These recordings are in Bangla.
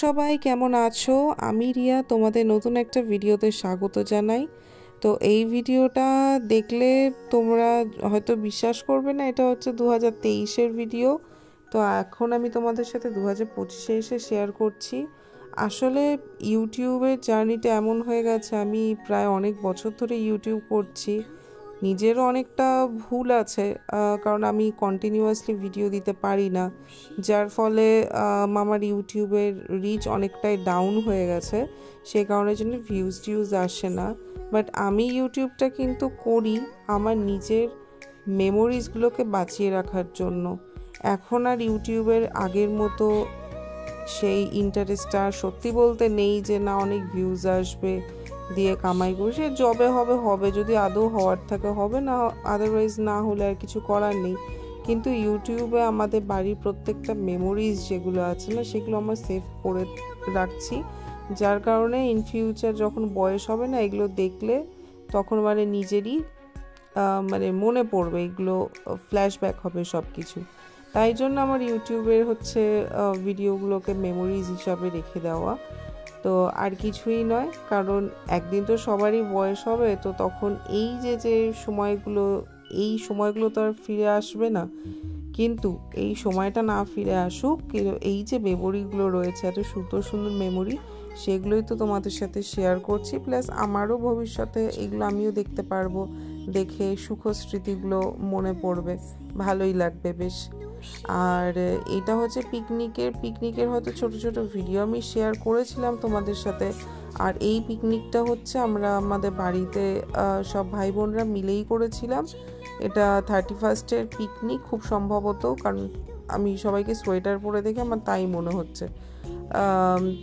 সবাই কেমন আছো? আমি রিয়া, তোমাদের নতুন একটা ভিডিওতে স্বাগত জানাই। তো এই ভিডিওটা দেখলে তোমরা হয়তো বিশ্বাস করবে না, এটা হচ্ছে 2023-এর ভিডিও। তো এখন আমি তোমাদের সাথে 2025-এ এসে শেয়ার করছি। আসলে ইউটিউবের জার্নিটা এমন হয়ে গেছে, আমি প্রায় অনেক বছর ধরে ইউটিউব করছি। নিজেরও অনেকটা ভুল আছে, কারণ আমি কন্টিনিউয়াসলি ভিডিও দিতে পারি না, যার ফলে আমার ইউটিউবের রিচ অনেকটাই ডাউন হয়ে গেছে। সে কারণের জন্য ভিউজ আসে না। বাট আমি ইউটিউবটা কিন্তু করি আমার নিজের মেমোরিজগুলোকে বাঁচিয়ে রাখার জন্য। এখন আর ইউটিউবের আগের মতো সেই ইন্টারেস্টটা সত্যি বলতে নেই যে না অনেক ভিউজ আসবে দিয়ে কামাই করি। সে জবে হবে, যদি আদৌ হওয়ার থাকে হবে, না আদারওয়াইজ না হলে আর কিছু করার নেই। কিন্তু ইউটিউবে আমাদের বাড়ির প্রত্যেকটা মেমোরিজ যেগুলো আছে না, সেগুলো আমরা সেভ করে রাখছি, যার কারণে ইন ফিউচার যখন বয়স হবে না, এগুলো দেখলে তখন নিজেরই মনে পড়বে, এগুলো ফ্ল্যাশব্যাক হবে সব কিছু। তাই জন্য আমার ইউটিউবের ভিডিওগুলোকে মেমোরিজ হিসাবে রেখে দেওয়া, তো আর কিছুই নয়। কারণ একদিন তো সবারই বয়স হবে, তো তখন এই যে সময়গুলো তো আর ফিরে আসবে না। কিন্তু এই সময়টা না ফিরে আসুক, এই যে মেমোরিগুলো রয়েছে, এত সুন্দর সুন্দর মেমোরি, সেগুলোই তো তোমাদের সাথে শেয়ার করছি। প্লাস আমারও ভবিষ্যতে এগুলো আমিও দেখতে পারবো, দেখে সুখ স্মৃতিগুলো মনে পড়বে, ভালোই লাগবে বেশ। আর এটা হচ্ছে পিকনিকের হয়তো ছোট ছোট ভিডিও আমি শেয়ার করেছিলাম তোমাদের সাথে। আর এই পিকনিকটা হচ্ছে আমরা আমাদের বাড়িতে সব ভাই বোনরা মিলেই করেছিলাম। এটা 31st-এর পিকনিক খুব সম্ভবত, কারণ আমি সবাইকে সোয়েটার পরে দেখে আমার তাই মনে হচ্ছে।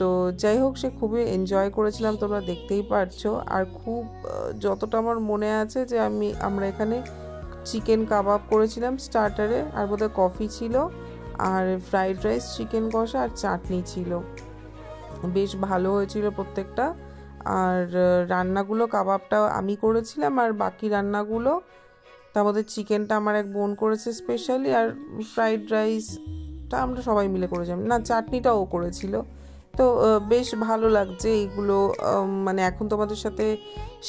তো যাই হোক, সে খুবই এনজয় করেছিলাম, তোমরা দেখতেই পারছো। আর খুব যতটা আমার মনে আছে যে আমরা এখানে চিকেন কাবাব করেছিলাম স্টার্টারে, আর বোধহয় কফি ছিল, আর ফ্রাইড রাইস, চিকেন কষা আর চাটনি ছিল। বেশ ভালো হয়েছিল প্রত্যেকটা। আর রান্নাগুলো, কাবাবটা আমি করেছিলাম, আর বাকি রান্নাগুলো তার মধ্যে চিকেনটা আমার এক বোন করেছে স্পেশালি, আর ফ্রাইড রাইসটা আমরা সবাই মিলে করেছিলাম, না চাটনিটাও করেছিল। তো বেশ ভালো লাগছে এগুলো, এখন তোমাদের সাথে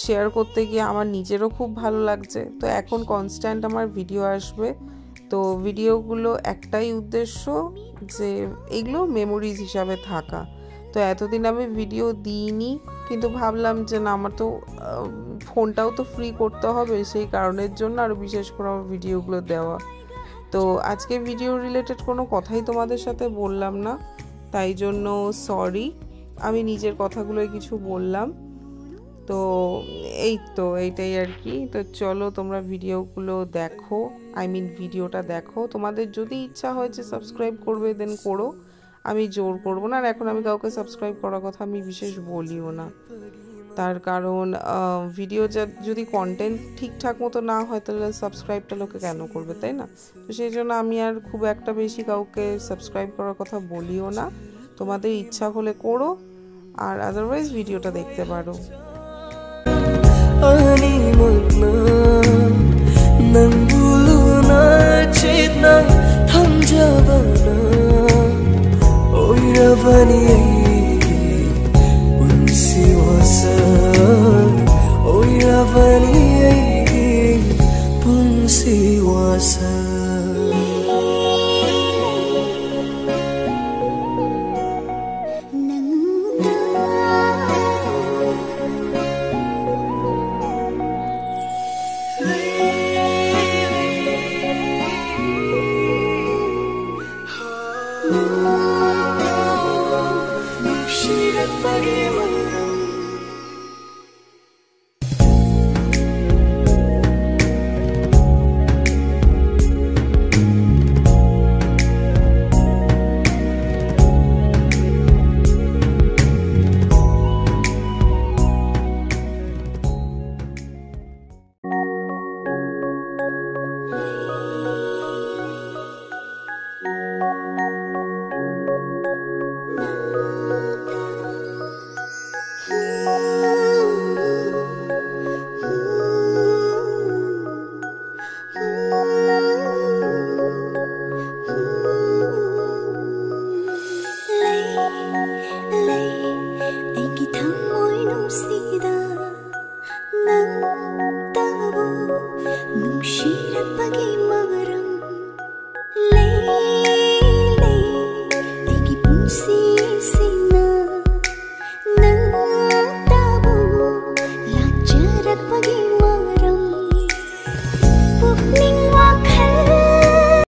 শেয়ার করতে গিয়ে আমার নিজেরও খুব ভালো লাগছে। তো এখন কনস্ট্যান্ট আমার ভিডিও আসবে, তো ভিডিওগুলো একটাই উদ্দেশ্য যে এগুলো মেমোরিজ হিসাবে থাকা। তো এতদিন আমি ভিডিও দিইনি, কিন্তু ভাবলাম যে না, আমার তো ফোনটাও তো ফ্রি করতে হবে, সেই কারণের জন্য আরও বিশেষ করে আমার ভিডিওগুলো দেওয়া। তো আজকে ভিডিও রিলেটেড কোনো কথাই তোমাদের সাথে বললাম না, তাই জন্য সরি, আমি নিজের কথাগুলোই কিছু বললাম। তো এইটাই আর কি। তো চলো তোমরা ভিডিওগুলো দেখো, ভিডিওটা দেখো। তোমাদের যদি ইচ্ছা হয় যে সাবস্ক্রাইব করবে, দেন করো, আমি জোর করবো না। আর এখন আমি কাউকে সাবস্ক্রাইব করার কথা আমি বিশেষ বলিও না, তার কারণ ভিডিও যদি কন্টেন্ট ঠিকঠাক মতো না হয়, তাহলে সাবস্ক্রাইবটা লোকে কেন করবে, তাই না? তো সেই জন্য আমি আর খুব একটা বেশি কাউকে সাবস্ক্রাইব করার কথা বলিও না। তোমাদের ইচ্ছা হলে করো, আর আদারওয়াইজ ভিডিওটা দেখতে পারো। नंदू